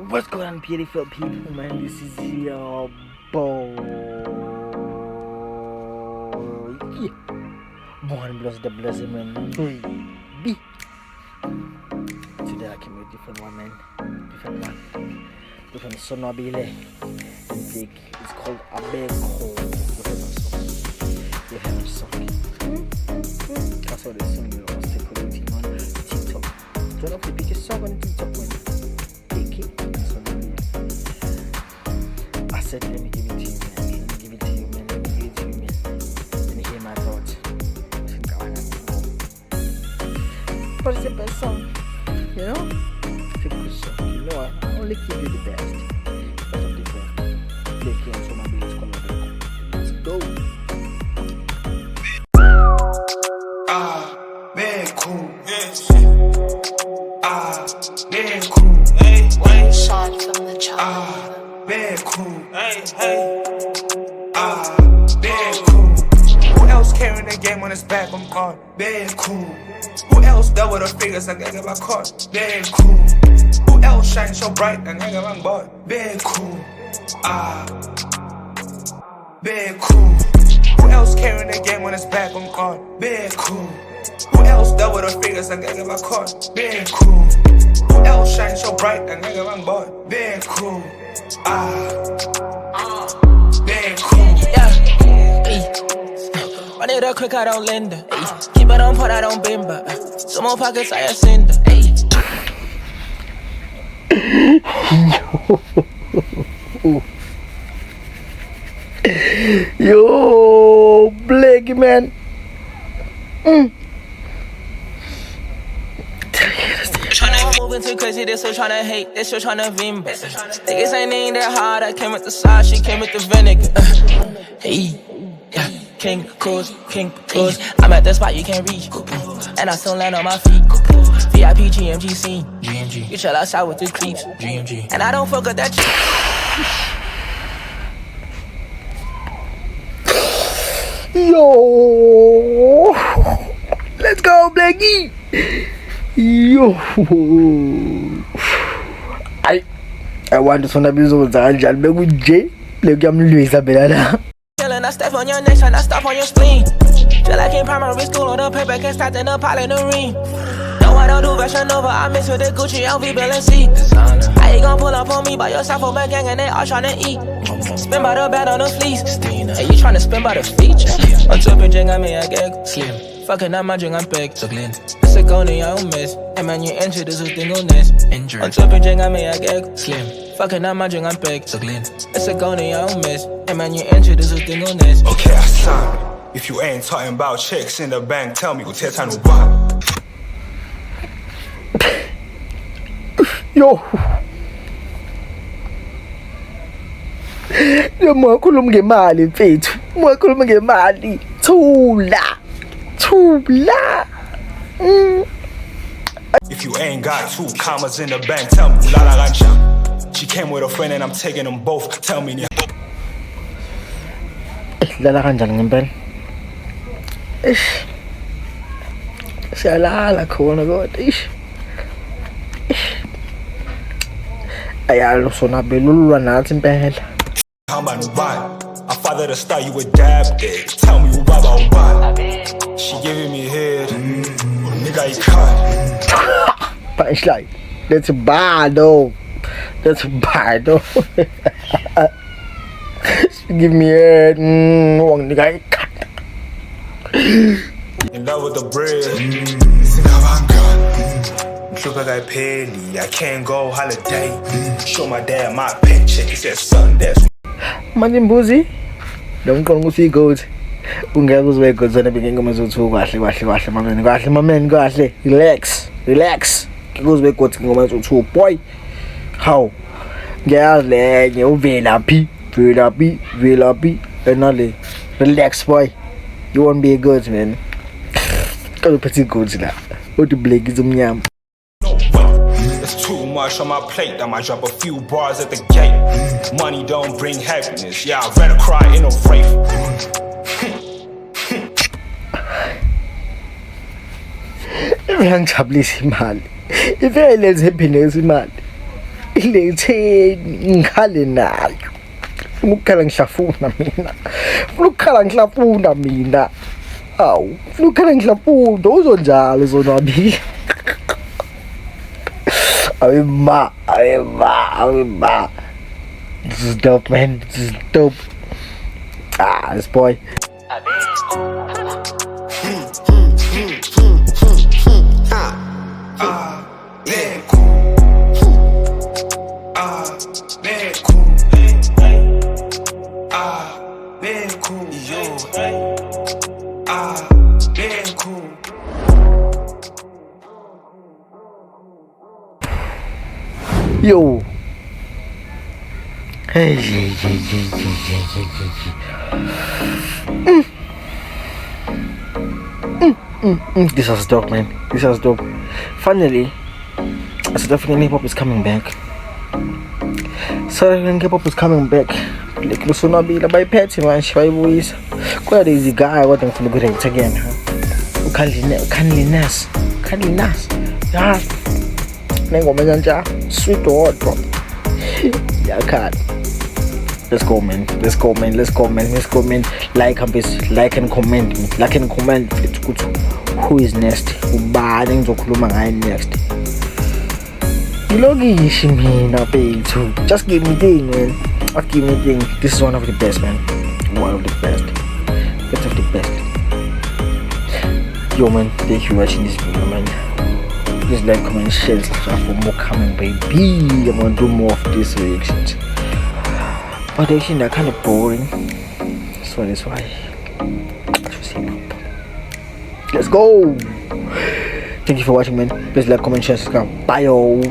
What's going on, beautiful people, man? This is your boy. Born bless the blessing, man. B. Today I came with different one, man. Different sonobile. And big. It's called Abeko. Different song. That's what this song is. I was taking on TikTok. Turn up the biggest song on TikTok, man. I said, let me give it to you, man. Let me give it to you, man. And hear my thoughts. What is the best song? You know? It's a good song. You know, I only give you the best. Best of the best. Play King so my beats come out. Let's go. Man, cool. Man, cool. One shot from the child. Man, cool. Man, cool. Who else carrying the game on his back? I'm caught. Man, cool. Who else dealt with the figures like I got caught? Man, cool. Who else shines so bright and I got bought? Man, cool. Man, cool. Who else carrying the game on his back? I'm caught. Man, cool. Who else dealt with the figures like I got caught? Man, cool. Who else shines so bright and I got bought? Man, cool. Man, cool. Run it up quick, I don't lend her. Keep it on pot, I don't bimber. Some more pockets, I ascend her. Yo, Blakey, man. Moving too crazy, they still tryna hate, they still tryna vim. Niggas ain't that hard, I came with the sauce, she came with the vinegar. King Cruz. I'm at the spot you can't reach, and I still land on my feet. VIP GMG scene, you chill outside with the creeps, and I don't fuck with that Yo, let's go, Blakey. Yo, I want to sonabile kanjani bekuj Blakey amlwisa phela la. Killing, I step on your neck, and I stop on your spleen. Feel like in primary school on the paper, can't stop in the pilot in the ring. No, I don't do Fashion Nova, I mix with the Gucci, LV, Bill and C. How you gon' pull up on me by yourself for my gang and they all tryna eat? Spin by the band on the fleece. Hey, you tryna spin by the feature? On top of Jing, I mean, I get slim. Fucking up my drink, I'm big. It's a gun, I don't miss. Hey man, you injured, this is thing on this. On top of Jing, I mean, I get slim. Fucking up my drink, I'm big. It's a gun, I don't miss. Hey man, you injured, this is thing on this. Okay, I signed. If you ain't talking about checks in the bank, tell me what's time to buy. Yo, mwakhuluma ngemali mfethu, mwakhuluma ngemali. Thula. If you ain't got 2 commas in the bank, tell me Lala Rancha. She came with a friend and I'm taking them both. Tell me. Lala kanjani ngempela? Siyalala khona kodwa ayalo sonabile ulwa nathi impela. How about nobody? I father the star, you a dab dead. Tell me who Baba. She giving me head. Nigga, you cut. Punchline. That's bad though. She give me head. Wrong nigga. In love with the bread. Sugar got petty. I can't go holiday. Show my dad my paycheck. He said, son, that's Manje mbuzi. Ngicela ukuthi igoat. Ungeke uzwe igoat zona bengingoma zothu kahle mameni kahle. Relax. Ngikuzwe igoat ngoma zothu boy. How? Ngiyazi lenye uvelaphi enale. Relax boy. You won't be a goat, man. Call the petty goats la. What the Blakey is umnyama. There's too much on my plate. I might drop a few bars at the gate. Money don't bring happiness. Yeah, I'd rather cry in a rape. Iyangijabulisa imali. Ivele happiness imali. iletheni ngikhale nayo. Funa ukukhala ngihlafuna mina. Funa ukukhala ngihlafuna mina. Awu, funa ukukhala ngihlafuna uzonjalo uzonwabile. Awema. This is dope, man. This is dope. This boy. Yo. Hey. This was dope, man. This was dope. Finally, South African hip hop is coming back. South African hip hop is coming back. Like Lusonabila by Petty man, Shibuyisa. Quite easy guy, what I'm gonna get again, huh? Kindliness. Yeah. Nengomenzanja, sweet or hot, bro. Yeah, God. Let's go, man. Like and comment. It's good. Who is next? Ubani ngizokhuluma ngaye next. Ilogishi mina bethu. Just give me thing, man. Give me thing. This is one of the best, man. One of the best. Best of the best. Yo, man. Thank you for watching this video, man. Please like, comment, share, subscribe for more coming, baby. I'm gonna do more of these reactions. But actually they're kind of boring, so that's why let's go. Thank you for watching, man. Please like, comment, share, subscribe. Bye, yo.